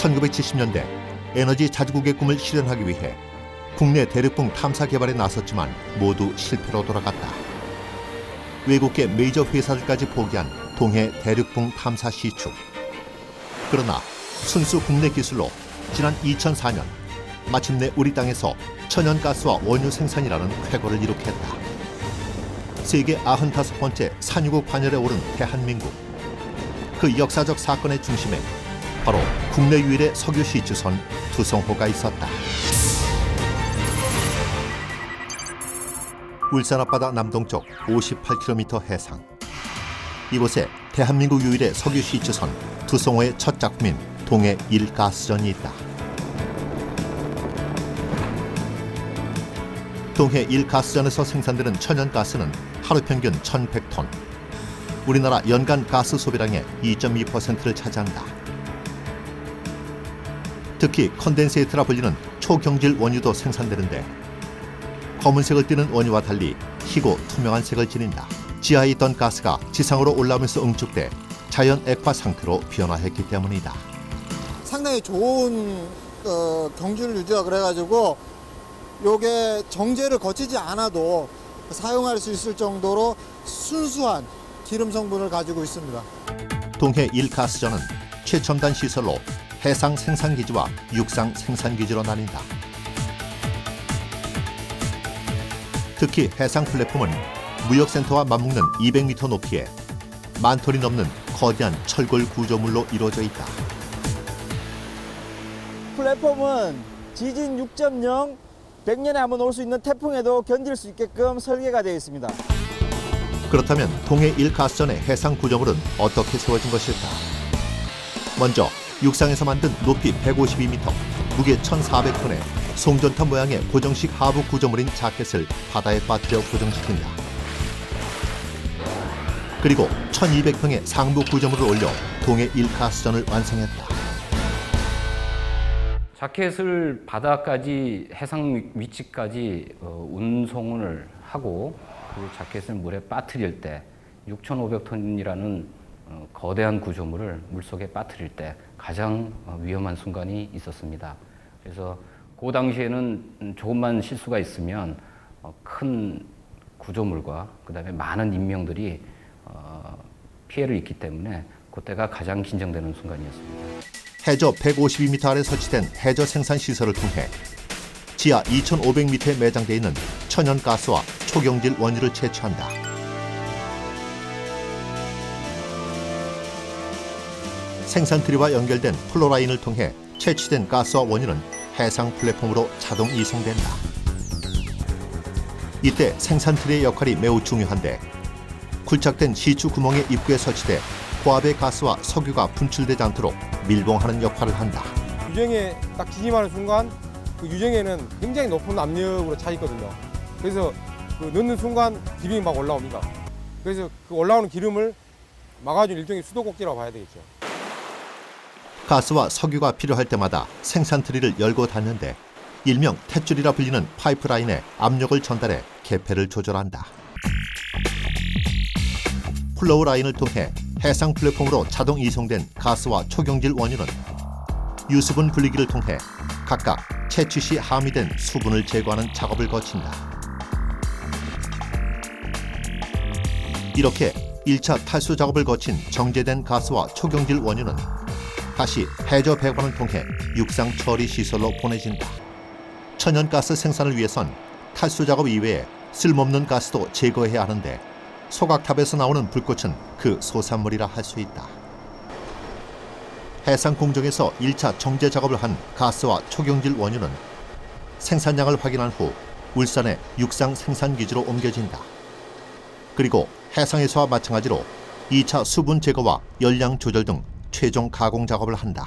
1970년대 에너지 자주국의 꿈을 실현하기 위해 국내 대륙붕 탐사 개발에 나섰지만 모두 실패로 돌아갔다. 외국계 메이저 회사들까지 포기한 동해 대륙붕 탐사 시추. 그러나 순수 국내 기술로 지난 2004년 마침내 우리 땅에서 천연가스와 원유 생산이라는 쾌거를 이룩했다. 세계 95번째 산유국 반열에 오른 대한민국. 그 역사적 사건의 중심에 바로 국내 유일의 석유 시추선 두성호가 있었다. 울산 앞바다 남동쪽 58km 해상. 이곳에 대한민국 유일의 석유 시추선 두성호의 첫 작품인 동해 1가스전이 있다. 동해 1가스전에서 생산되는 천연가스는 하루 평균 1,100톤. 우리나라 연간 가스 소비량의 2.2%를 차지한다. 특히 컨덴세이트라 불리는 초경질 원유도 생산되는데 검은색을 띠는 원유와 달리 희고 투명한 색을 지닌다. 지하에 있던 가스가 지상으로 올라오면서 응축돼 자연 액화 상태로 변화했기 때문이다. 상당히 좋은 경질 유지라 그래가지고 요게 정제를 거치지 않아도 사용할 수 있을 정도로 순수한 기름 성분을 가지고 있습니다. 동해 1가스전은 최첨단 시설로 해상 생산기지와 육상 생산기지로 나뉜다. 특히 해상 플랫폼은 무역센터와 맞먹는 200m 높이에 10,000톤이 넘는 거대한 철골 구조물로 이루어져 있다. 플랫폼은 지진 6.0, 100년에 한 번 올 수 있는 태풍에도 견딜 수 있게끔 설계가 되어 있습니다. 그렇다면 동해 1가스전의 해상 구조물은 어떻게 세워진 것일까? 먼저 육상에서 만든 높이 152m, 무게 1,400톤의 송전탑 모양의 고정식 하부 구조물인 자켓을 바다에 빠뜨려 고정시킨다. 그리고 1,200평의 상부 구조물을 올려 동해 1가스전을 완성했다. 자켓을 바다까지 해상 위치까지 운송을 하고 그 자켓을 물에 빠뜨릴 때 6,500톤이라는 거대한 구조물을 물속에 빠뜨릴 때 가장 위험한 순간이 있었습니다. 그래서 그 당시에는 조금만 실수가 있으면 큰 구조물과 그다음에 많은 인명들이 피해를 입기 때문에 그때가 가장 긴장되는 순간이었습니다. 해저 152m 아래 설치된 해저 생산 시설을 통해 지하 2,500m에 매장되어 있는 천연가스와 초경질 원유를 채취한다. 생산 트리와 연결된 플로라인을 통해 채취된 가스와 원유는 해상 플랫폼으로 자동 이송된다. 이때 생산 트리의 역할이 매우 중요한데 굴착된 시추 구멍의 입구에 설치돼 고압의 가스와 석유가 분출되지 않도록 밀봉하는 역할을 한다. 유정에 딱 기침하는 순간 그 유정에는 굉장히 높은 압력으로 차 있거든요. 그래서 그 넣는 순간 기름이 막 올라옵니다. 그래서 그 올라오는 기름을 막아주는 일종의 수도꼭지라고 봐야 되겠죠. 가스와 석유가 필요할 때마다 생산 트리를 열고 닫는데 일명 탯줄이라 불리는 파이프라인에 압력을 전달해 개폐를 조절한다. 플로우 라인을 통해 해상 플랫폼으로 자동 이송된 가스와 초경질 원유는 유수분 분리기를 통해 각각 채취 시 함유된 수분을 제거하는 작업을 거친다. 이렇게 1차 탈수 작업을 거친 정제된 가스와 초경질 원유는 다시 해저 배관을 통해 육상 처리 시설로 보내진다. 천연가스 생산을 위해선 탈수 작업 이외에 쓸모없는 가스도 제거해야 하는데 소각탑에서 나오는 불꽃은 그 소산물이라 할 수 있다. 해상 공정에서 1차 정제 작업을 한 가스와 초경질 원유는 생산량을 확인한 후 울산의 육상 생산기지로 옮겨진다. 그리고 해상에서와 마찬가지로 2차 수분 제거와 열량 조절 등 최종 가공 작업을 한다.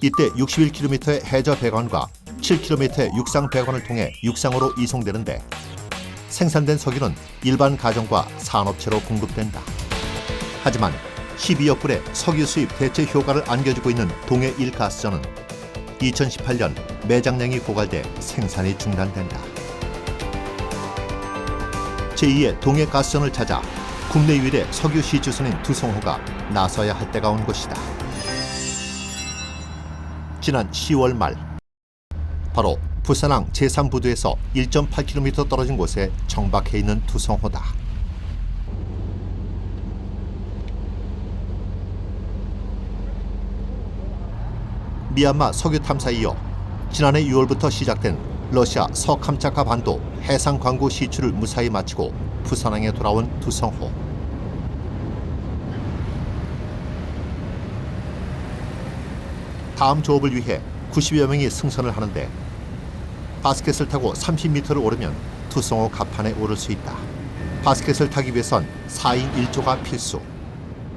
이때 61km의 해저 배관과 7km의 육상 배관을 통해 육상으로 이송되는데 생산된 석유는 일반 가정과 산업체로 공급된다. 하지만 12억 불의 석유 수입 대체 효과를 안겨주고 있는 동해 1가스전은 2018년 매장량이 고갈돼 생산이 중단된다. 제2의 동해 가스전을 찾아 국내 유일의 석유 시추선인 두성호가 나서야 할 때가 온 것이다. 지난 10월 말 바로 부산항 제3부두에서 1.8km 떨어진 곳에 정박해 있는 투성호다. 미얀마 석유 탐사에 이어 지난해 6월부터 시작된 러시아 서캄차카 반도 해상 광구 시추를 무사히 마치고 부산항에 돌아온 투성호. 다음 조업을 위해 90여 명이 승선을 하는데 바스켓을 타고 30m를 오르면 투성호 갑판에 오를 수 있다. 바스켓을 타기 위해선 4인 1조가 필수.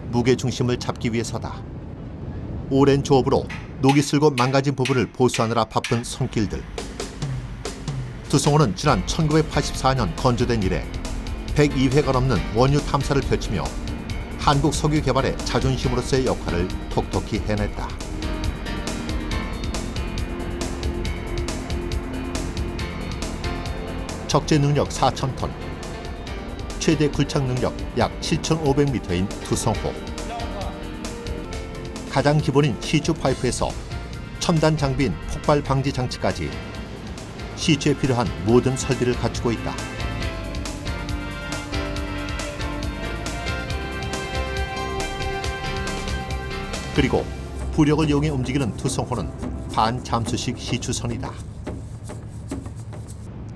무게 중심을 잡기 위해서다. 오랜 조업으로 녹이 슬고 망가진 부분을 보수하느라 바쁜 손길들. 투성호는 지난 1984년 건조된 이래 102회가 넘는 원유 탐사를 펼치며 한국 석유 개발의 자존심으로서의 역할을 톡톡히 해냈다. 적재 능력 4,000톤, 최대 굴착 능력 약 7,500m인 투성호. 가장 기본인 시추 파이프에서 첨단 장비인 폭발 방지 장치까지 시추에 필요한 모든 설비를 갖추고 있다. 그리고 부력을 이용해 움직이는 투성호는 반잠수식 시추선이다.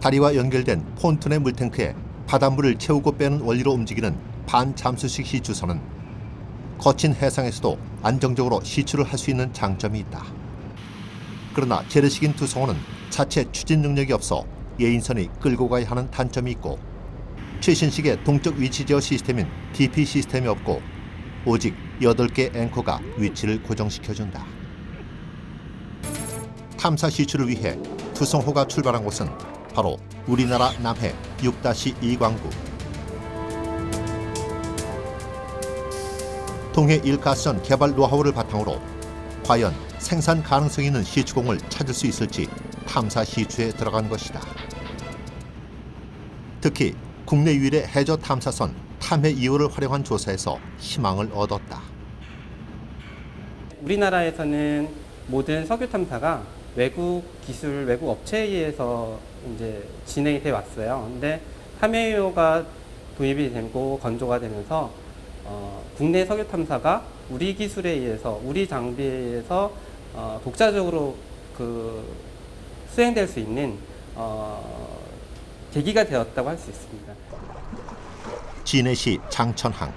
다리와 연결된 폰톤의 물탱크에 바닷물을 채우고 빼는 원리로 움직이는 반잠수식 시추선은 거친 해상에서도 안정적으로 시추를 할 수 있는 장점이 있다. 그러나 재래식인 투성호는 자체 추진 능력이 없어 예인선이 끌고 가야 하는 단점이 있고 최신식의 동적 위치 제어 시스템인 DP 시스템이 없고 오직 8개 앵커가 위치를 고정시켜준다. 탐사 시추를 위해 투성호가 출발한 곳은 바로 우리나라 남해 6-2 광구. 동해 1가스전 개발 노하우를 바탕으로 과연 생산 가능성 있는 시추공을 찾을 수 있을지 탐사 시추에 들어간 것이다. 특히 국내 유일의 해저 탐사선 탐해 2호를 활용한 조사에서 희망을 얻었다. 우리나라에서는 모든 석유 탐사가 외국 기술, 외국 업체에 의해서 이제 진행이 돼 왔어요. 근데 탐해2호가 도입이 되고 건조가 되면서 국내 석유 탐사가 우리 기술에 의해서, 우리 장비에 의해서 독자적으로 수행될 수 있는 계기가 되었다고 할 수 있습니다. 진해시 장천항.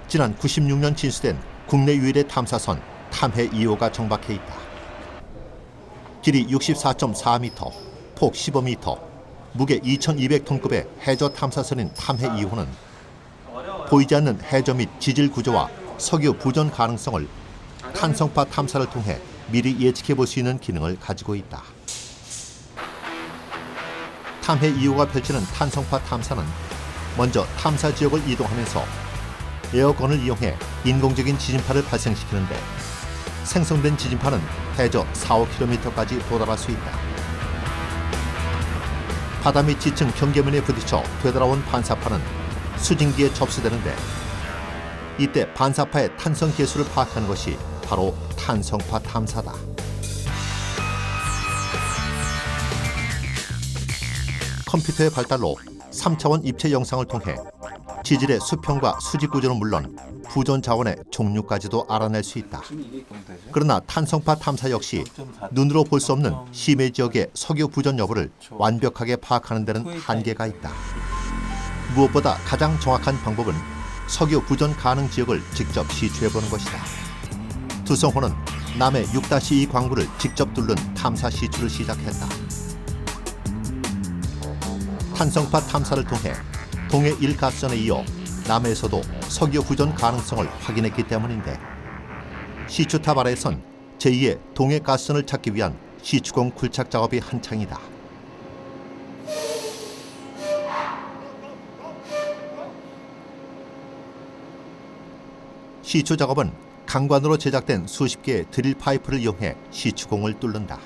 지난 96년 진수된 국내 유일의 탐사선 탐해 2호가 정박해 있다. 길이 64.4m, 폭 15m, 무게 2,200톤급의 해저 탐사선인 탐해 2호는 보이지 않는 해저 및 지질 구조와 석유 부전 가능성을 탄성파 탐사를 통해 미리 예측해 볼 수 있는 기능을 가지고 있다. 탐해 2호가 펼치는 탄성파 탐사는 먼저 탐사 지역을 이동하면서 에어건을 이용해 인공적인 지진파를 발생시키는데 생성된 지진파는 해저 4-5km까지 도달할 수 있다. 바다 및 지층 경계면에 부딪혀 되돌아온 반사파는 수증기에 접수되는데 이때 반사파의 탄성 계수를 파악하는 것이 바로 탄성파 탐사다. 컴퓨터의 발달로 3차원 입체 영상을 통해 지질의 수평과 수직 구조는 물론 부전 자원의 종류까지도 알아낼 수 있다. 그러나 탄성파 탐사 역시 눈으로 볼 수 없는 심해 지역의 석유 부전 여부를 완벽하게 파악하는 데는 한계가 있다. 무엇보다 가장 정확한 방법은 석유 부전 가능 지역을 직접 시추해보는 것이다. 투성호는 남해 6-2 광구를 직접 뚫는 탐사 시추를 시작했다. 탄성파 탐사를 통해 동해 1가스전에 이어 남해에서도 석유 부전 가능성을 확인했기 때문인데 시추탑 아래에선 제2의 동해 가스전을 찾기 위한 시추공 굴착 작업이 한창이다. 시추 작업은 강관으로 제작된 수십 개의 드릴 파이프를 이용해 시추공을 뚫는다.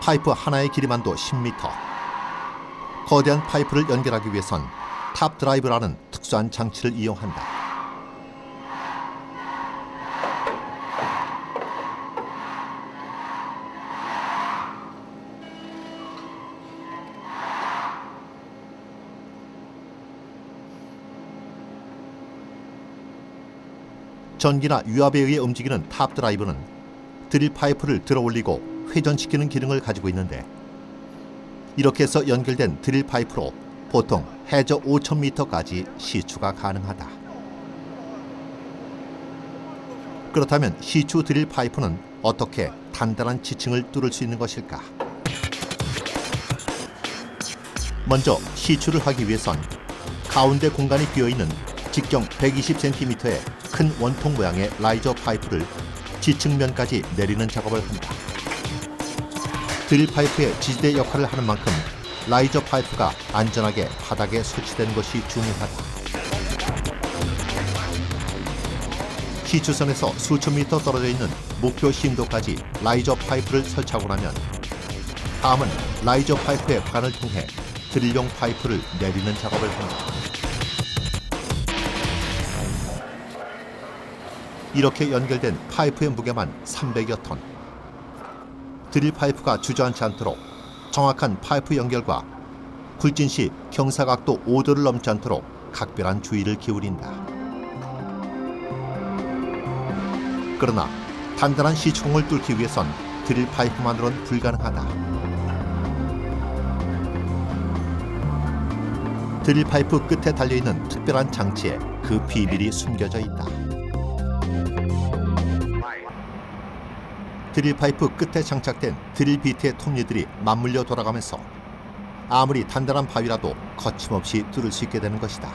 파이프 하나의 길이만도 10m. 거대한 파이프를 연결하기 위해선 탑 드라이브라는 특수한 장치를 이용한다. 전기나 유압에 의해 움직이는 탑 드라이브는 드릴 파이프를 들어 올리고 회전시키는 기능을 가지고 있는데, 이렇게 해서 연결된 드릴 파이프로 보통 해저 5,000m까지 시추가 가능하다. 그렇다면 시추 드릴 파이프는 어떻게 단단한 지층을 뚫을 수 있는 것일까? 먼저 시추를 하기 위해선 가운데 공간이 비어있는 직경 120cm의 큰 원통 모양의 라이저 파이프를 지층면까지 내리는 작업을 한다. 드릴 파이프의 지지대 역할을 하는 만큼 라이저 파이프가 안전하게 바닥에 설치되는 것이 중요하다. 시추선에서 수천 미터 떨어져 있는 목표 심도까지 라이저 파이프를 설치하고 나면 다음은 라이저 파이프의 관을 통해 드릴용 파이프를 내리는 작업을 한다. 이렇게 연결된 파이프의 무게만 300여 톤. 드릴 파이프가 주저앉지 않도록 정확한 파이프 연결과 굴진 시 경사각도 5도를 넘지 않도록 각별한 주의를 기울인다. 그러나 단단한 시추공을 뚫기 위해선 드릴 파이프만으로는 불가능하다. 드릴 파이프 끝에 달려있는 특별한 장치에 그 비밀이 숨겨져 있다. 드릴 파이프 끝에 장착된 드릴 비트의 톱니들이 맞물려 돌아가면서 아무리 단단한 바위라도 거침없이 뚫을 수 있게 되는 것이다.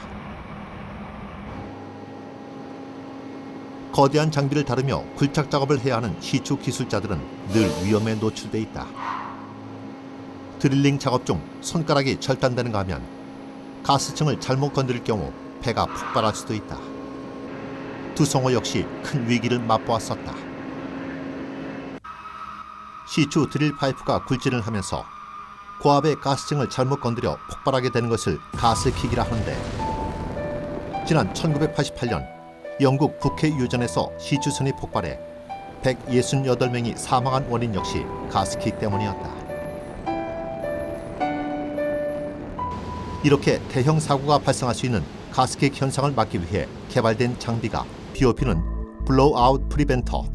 거대한 장비를 다루며 굴착 작업을 해야 하는 시추 기술자들은 늘 위험에 노출돼 있다. 드릴링 작업 중 손가락이 절단되는가 하면 가스층을 잘못 건드릴 경우 배가 폭발할 수도 있다. 두성호 역시 큰 위기를 맛보았었다. 시추 드릴 파이프가 굴진을 하면서 고압의 가스층을 잘못 건드려 폭발하게 되는 것을 가스킥이라 하는데, 지난 1988년 영국 북해 유전에서 시추선이 폭발해 168명이 사망한 원인 역시 가스킥 때문이었다. 이렇게 대형 사고가 발생할 수 있는 가스킥 현상을 막기 위해 개발된 장비가 BOP는 블로우아웃 프리벤터,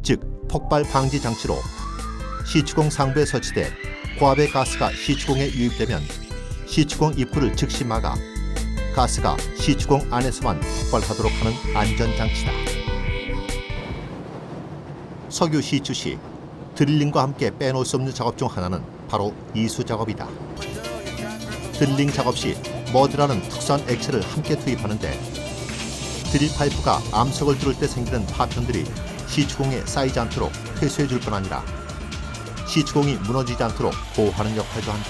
즉 폭발 방지 장치로 시추공 상부에 설치돼 고압의 가스가 시추공에 유입되면 시추공 입구를 즉시 막아 가스가 시추공 안에서만 폭발하도록 하는 안전장치다. 석유 시추 시 드릴링과 함께 빼놓을 수 없는 작업 중 하나는 바로 이수 작업이다. 드릴링 작업 시 머드라는 특수한 액체를 함께 투입하는데, 드릴 파이프가 암석을 뚫을 때 생기는 파편들이 시추공에 쌓이지 않도록 회수해 줄 뿐 아니라 시추공이 무너지지 않도록 보호하는 역할도 한다.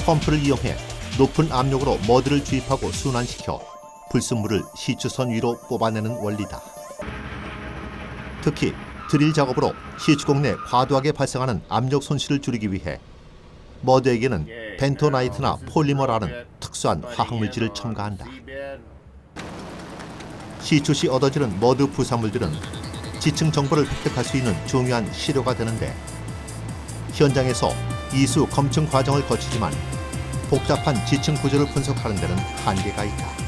펌프를 이용해 높은 압력으로 머드를 주입하고 순환시켜 불순물을 시추선 위로 뽑아내는 원리다. 특히 드릴 작업으로 시추공 내 과도하게 발생하는 압력 손실을 줄이기 위해 머드에게는 벤토나이트나 폴리머라는 특수한 화학물질을 첨가한다. 시추 시 얻어지는 머드 부산물들은 지층 정보를 획득할 수 있는 중요한 시료가 되는데, 현장에서 이수 검증 과정을 거치지만 복잡한 지층 구조를 분석하는 데는 한계가 있다.